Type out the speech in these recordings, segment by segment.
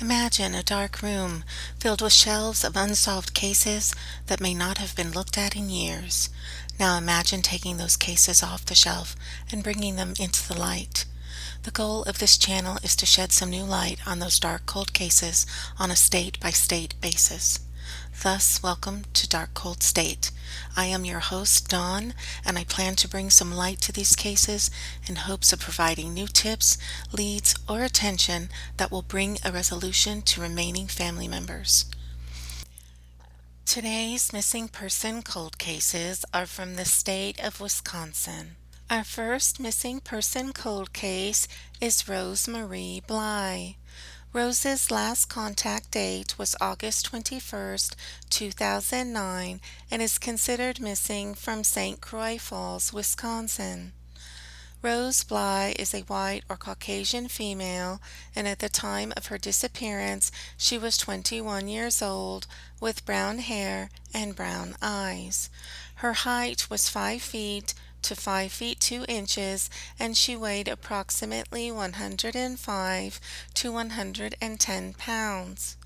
Imagine a dark room filled with shelves of unsolved cases that may not have been looked at in years. Now imagine taking those cases off the shelf and bringing them into the light. The goal of this channel is to shed some new light on those dark cold cases on a state-by-state basis. Thus, welcome to Dark Cold State. I am your host, Dawn, and I plan to bring some light to these cases in hopes of providing new tips, leads, or attention that will bring a resolution to remaining family members. Today's missing person cold cases are from the state of Wisconsin. Our first missing person cold case is Marie Bly. Rose's last contact date was August 21st, 2009, and is considered missing from St. Croix Falls, Wisconsin. Rose Bly is a white or Caucasian female, and at the time of her disappearance, she was 21 years old, with brown hair and brown eyes. Her height was 5 feet to 5 feet 2 inches, and she weighed approximately 105 to 110 pounds.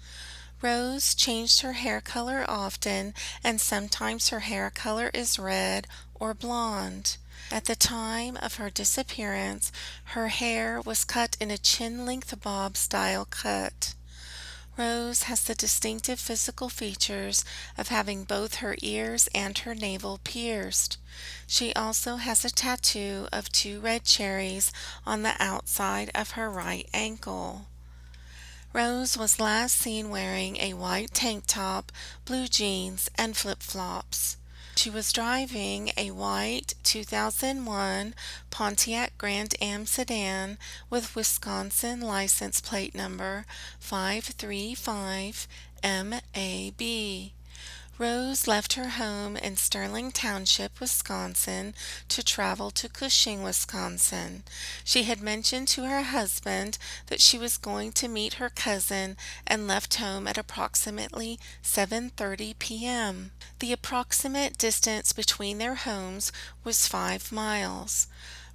Rose changed her hair color often, and sometimes her hair color is red or blonde. At the time of her disappearance, her hair was cut in a chin-length bob style cut. Rose has the distinctive physical features of having both her ears and her navel pierced. She also has a tattoo of 2 red cherries on the outside of her right ankle. Rose was last seen wearing a white tank top, blue jeans, and flip-flops. She was driving a white 2001 Pontiac Grand Am sedan with Wisconsin license plate number 535MAB. Rose left her home in Sterling Township, Wisconsin, to travel to Cushing, Wisconsin. She had mentioned to her husband that she was going to meet her cousin and left home at approximately 7:30 p.m. The approximate distance between their homes was 5 miles.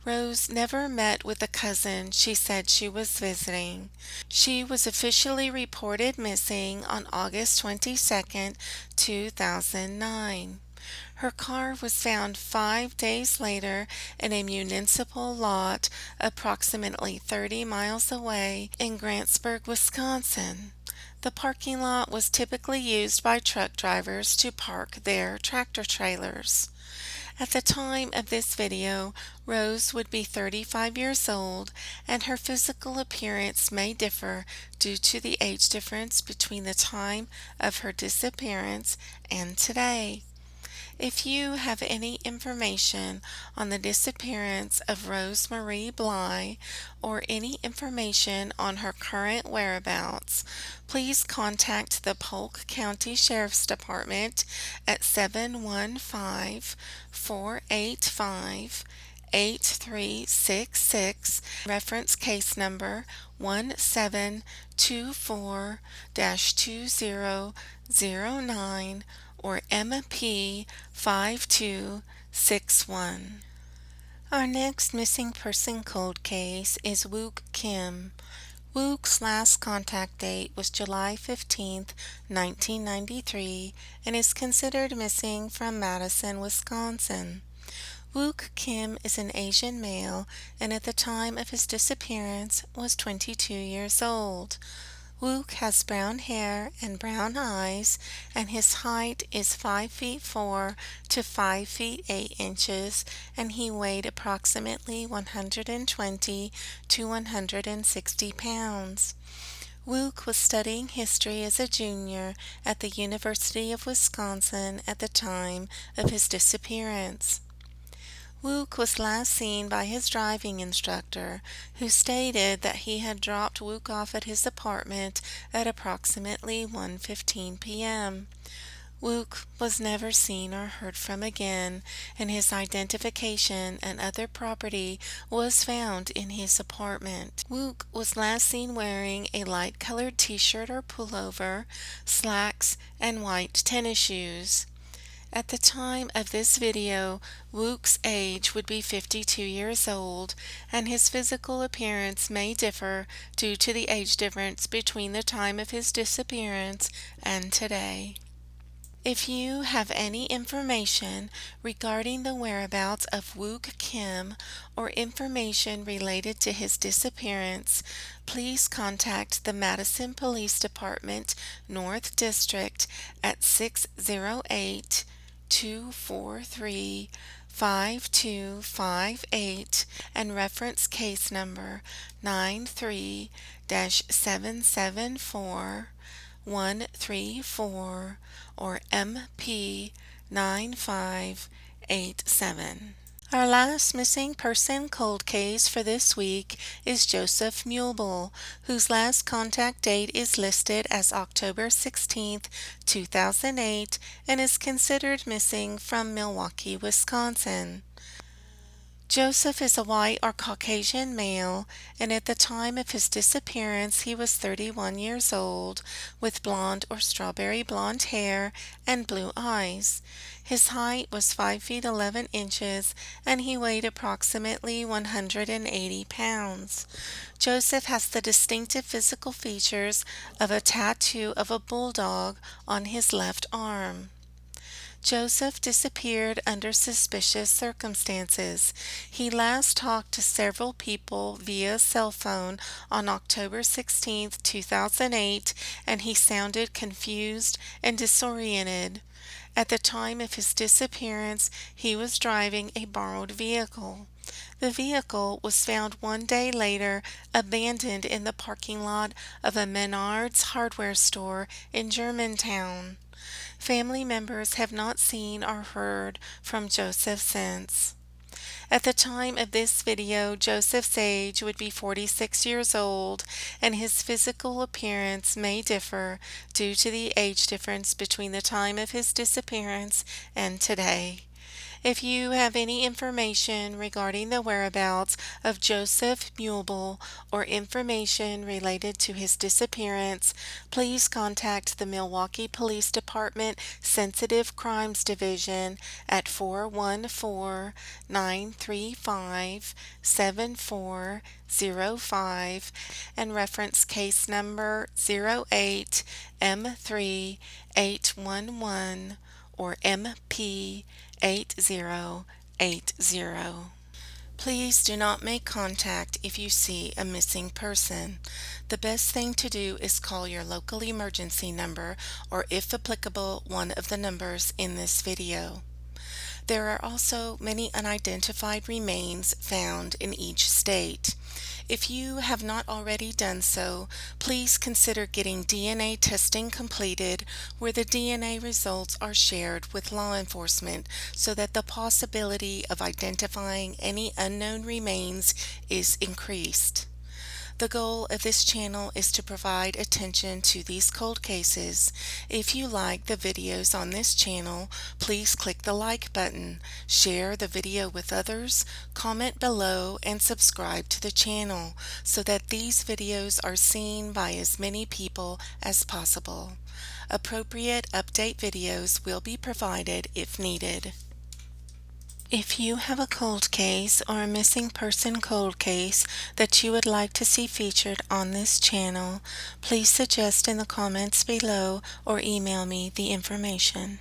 Rose never met with the cousin she said she was visiting. She was officially reported missing on August 22nd, 2009. Her car was found 5 days later in a municipal lot approximately 30 miles away in Grantsburg, Wisconsin. The parking lot was typically used by truck drivers to park their tractor trailers. At the time of this video, Rose would be 35 years old, and her physical appearance may differ due to the age difference between the time of her disappearance and today. If you have any information on the disappearance of Marie Bly or any information on her current whereabouts, please contact the Polk County Sheriff's Department at 715-485-8366, reference case number 1724-2009, or MP 5261. Our next missing person cold case is Wook Kim. Wook's last contact date was July 15, 1993, and is considered missing from Madison, Wisconsin. Wook Kim is an Asian male, and at the time of his disappearance was 22 years old. Wook has brown hair and brown eyes, and his height is 5 feet 4 to 5 feet 8 inches, and he weighed approximately 120 to 160 pounds. Wook was studying history as a junior at the University of Wisconsin at the time of his disappearance. Wook was last seen by his driving instructor, who stated that he had dropped Wook off at his apartment at approximately 1:15 p.m. Wook was never seen or heard from again, and his identification and other property was found in his apartment. Wook was last seen wearing a light-colored t-shirt or pullover, slacks, and white tennis shoes. At the time of this video, Wook's age would be 52 years old, and his physical appearance may differ due to the age difference between the time of his disappearance and today. If you have any information regarding the whereabouts of Wook Kim or information related to his disappearance, please contact the Madison Police Department North District at 608 243 5258 and reference case number 93 774 134 or MP 9587. Our last missing person cold case for this week is Joseph Muelbl, whose last contact date is listed as October 16, 2008, and is considered missing from Milwaukee, Wisconsin. Joseph is a white or Caucasian male, and at the time of his disappearance he was 31 years old, with blonde or strawberry blonde hair and blue eyes. His height was 5 feet 11 inches, and he weighed approximately 180 pounds. Joseph has the distinctive physical features of a tattoo of a bulldog on his left arm. Joseph disappeared under suspicious circumstances. He last talked to several people via cell phone on October 16, 2008, and he sounded confused and disoriented. At the time of his disappearance, he was driving a borrowed vehicle. The vehicle was found one day later abandoned in the parking lot of a Menards hardware store in Germantown. Family members have not seen or heard from Joseph since. At the time of this video, Joseph's age would be 46 years old, and his physical appearance may differ due to the age difference between the time of his disappearance and today. If you have any information regarding the whereabouts of Joseph Muelbl or information related to his disappearance, please contact the Milwaukee Police Department Sensitive Crimes Division at 414-935-7405 and reference case number 08M3811 or MP 8080. Please do not make contact if you see a missing person. The best thing to do is call your local emergency number or, if applicable, one of the numbers in this video. There are also many unidentified remains found in each state. If you have not already done so, please consider getting DNA testing completed where the DNA results are shared with law enforcement so that the possibility of identifying any unknown remains is increased. The goal of this channel is to provide attention to these cold cases. If you like the videos on this channel, please click the like button, share the video with others, comment below, and subscribe to the channel so that these videos are seen by as many people as possible. Appropriate update videos will be provided if needed. If you have a cold case or a missing person cold case that you would like to see featured on this channel, please suggest in the comments below or email me the information.